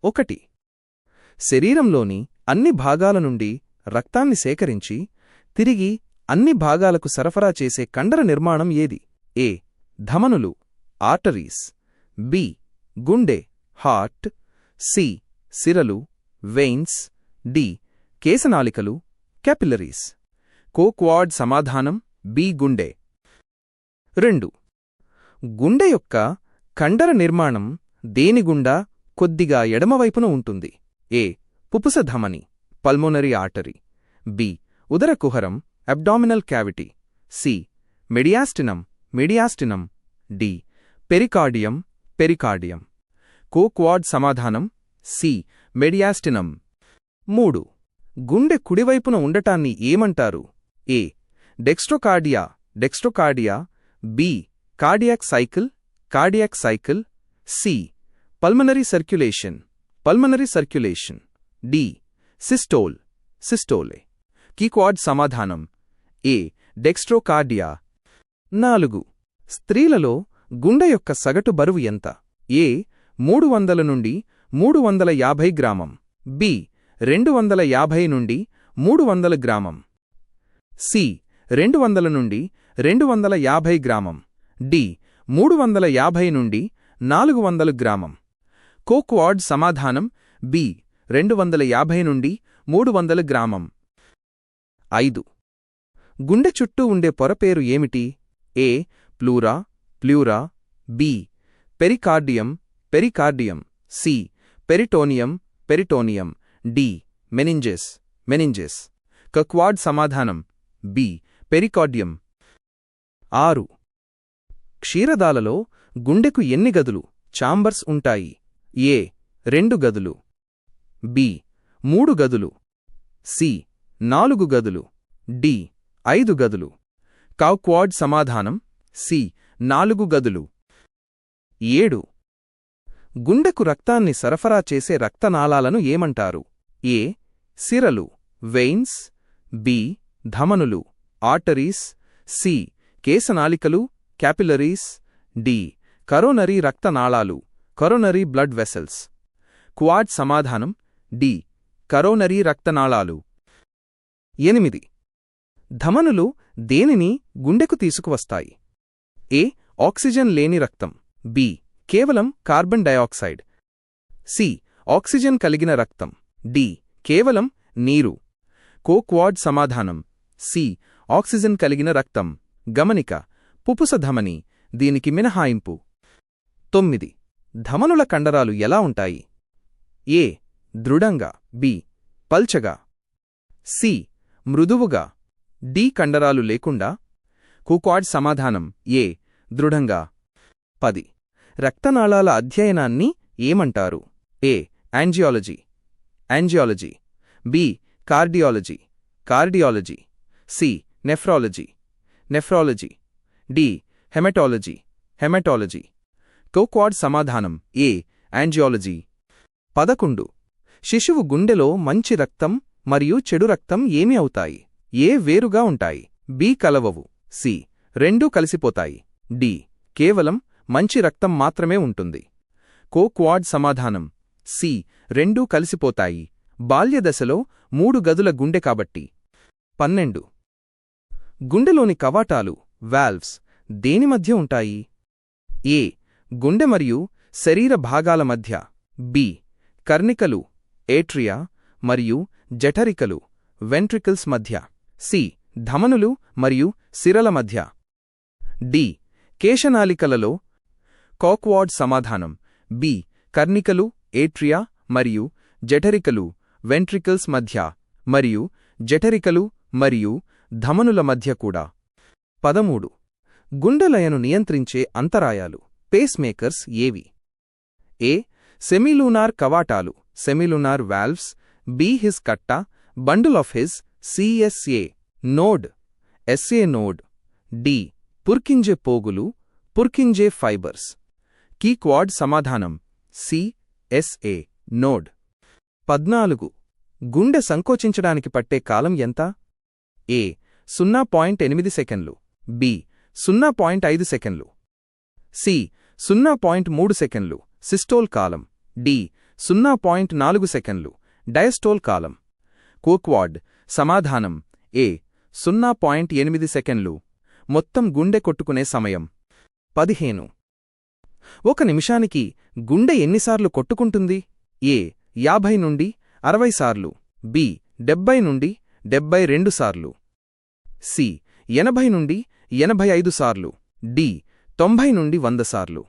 1. శరీరంలోని అన్ని భాగాల నుండి రక్తాన్ని సేకరించి తిరిగి అన్ని భాగాలకు సరఫరా చేసే కండర నిర్మాణం ఏది? ఏ. ధమనులు ఆర్టరీస్, బి. గుండె హార్ట్, సి. సిరలు వెయిన్స్, డి. కేశనాళికలు క్యాపిలరీస్. కోక్వాడ్ సమాధానం బి. గుండె. 2. గుండె యొక్క కండర నిర్మాణం దేనిగుండా కొద్దిగా ఎడమవైపున ఉంటుంది? ఏ. పుపుస ధమని పల్మోనరీ ఆర్టరీ, బి. ఉదర కుహరం abdominal cavity, C. Mediastinum, D. Pericardium pericardium. కోక్వాడ్ సమాధానం సి. మీడియాస్టినం. 3. గుండె కుడివైపున ఉండటాన్ని ఏమంటారు? A. Dextrocardia, B. Cardiac cycle, C. Pulmonary circulation, D. Systole. కోక్వాడ్ సమాధానం ఏ. డెక్స్ట్రోకార్డియా. 4. స్త్రీలలో గుండె యొక్క సగటు బరువు ఎంత? ఏ. 300 నుండి 350 గ్రామం, బి. 250 నుండి 300 గ్రామం, సి. 200 నుండి 250 గ్రామం, డి. 350 నుండి 400 గ్రామం. కోక్వాడ్ సమాధానం బి. 250 నుండి 300 గ్రామం. 5. గుండె చుట్టూ ఉండే పొర పేరు ఏమిటి? A. Pleura, B. Pericardium, C. Peritoneum, D. Meninges. కోక్వాడ్ సమాధానం బి. పెరికార్డియం. 6. క్షీరదాలలో గుండెకు ఎన్ని గదులు ఛాంబర్స్ ఉంటాయి? ఏ. 2 గదులు, బి. 3 గదులు, సి. 4 గదులు, డి. 5 గదులు. కోక్వాడ్ సమాధానం సి. 4 గదులు. 7. గుండెకు రక్తాన్ని సరఫరా చేసే రక్తనాళాలను ఏమంటారు? ఏ. సిరలు వెయిన్స్, బి. ధమనులు ఆర్టరీస్, సి. కేశనాళికలు క్యాపిలరీస్, డి. కరోనరీ రక్తనాళాలు కరోనరీ బ్లడ్ వెసల్స్. క్వాడ్ సమాధానం డి. కరోనరీ రక్తనాళాలు. 8. ధమనులు దేనిని గుండెకు తీసుకువస్తాయి? ఏ. ఆక్సిజన్ లేని రక్తం, బి. కేవలం కార్బన్ డయాక్సైడ్, సి. ఆక్సిజన్ కలిగిన రక్తం, డి. కేవలం నీరు. కోక్వాడ్ సమాధానం సి. ఆక్సిజన్ కలిగిన రక్తం. గమనిక: పుపుస ధమని దీనికి మినహాయింపు. 9. ధమనుల కండరాలు ఎలా ఉంటాయి? ఏ. దృఢంగా, బి. పల్చగా, సి. మృదువుగా, డి. కండరాలు లేకుండా. కోక్వాడ్ సమాధానం ఏ. దృఢంగా. 10. రక్తనాళాల అధ్యయనాన్ని ఏమంటారు? A. Angiology, B. Cardiology, C. Nephrology, D. Haematology. కోక్వాడ్ సమాధానం ఏ. యాంజియాలజీ. 11. శిశువు గుండెలో మంచి రక్తం మరియు చెడు రక్తం ఏమి అవుతాయి? ఏ. వేరుగా ఉంటాయి, బి. కలవవు, సి. రెండూ కలిసిపోతాయి, డి. కేవలం మంచి రక్తం మాత్రమే ఉంటుంది. కోక్వాడ్ సమాధానం సి. రెండూ కలిసిపోతాయి. బాల్యదశలో 3 గదుల గుండె కాబట్టి. 12. గుండెలోని కవాటాలు వాల్వ్స్ దేని మధ్య ఉంటాయి? ఏ. గుండె మరియు శరీర భాగాల మధ్య, బి. కర్ణికలు ఏట్రియా మరియు జఠరికలు వెంట్రికల్స్ మధ్య, సి. ధమనులు మరియు సిరల మధ్య, డి. కేశనాళికలలో. కోక్వాడ్ సమాధానం బి. కర్ణికలు ఏట్రియా మరియు జఠరికలు వెంట్రికల్స్ మధ్య మరియు జఠరికలు మరియు ధమనుల మధ్య కూడా. 13. గుండెలయను నియంత్రించే అంతరాయాలు పేస్మేకర్స్ ఏవి? ఏ. సెమీలూనార్ కవాటాలు సెమీలూనార్ వాల్వ్స్, బి. హిస్ కట్టా bundle of His C SA node node, D. Purkinje పోగులు పుర్కింజే ఫైబర్స్. కోక్వాడ్ సమాధానం సి. SA node. 14. గుండె సంకోచించడానికి పట్టే కాలం ఎంత? ఏ. 0.8 సెకన్లు, బి. 0.5 సెకన్లు, సి. 0.3 సెకన్లు సిస్టోల్ కాలం, డి. 0.4 సెకన్లు. డయస్టోల్ కాలం. కోక్వాడ్ సమాధానం ఏ 0.8 సెకన్లు. మొత్తం గుండె కొట్టుకునే సమయం 15. ఒక నిమిషానికి గుండె ఎన్నిసార్లు కొట్టుకుంటుంది? ఏ 50 నుండి 60 సార్లు, బి 70 నుండి 72 సార్లు, సి 80 నుండి 85 సార్లు, డి 90 నుండి 100 సార్లు.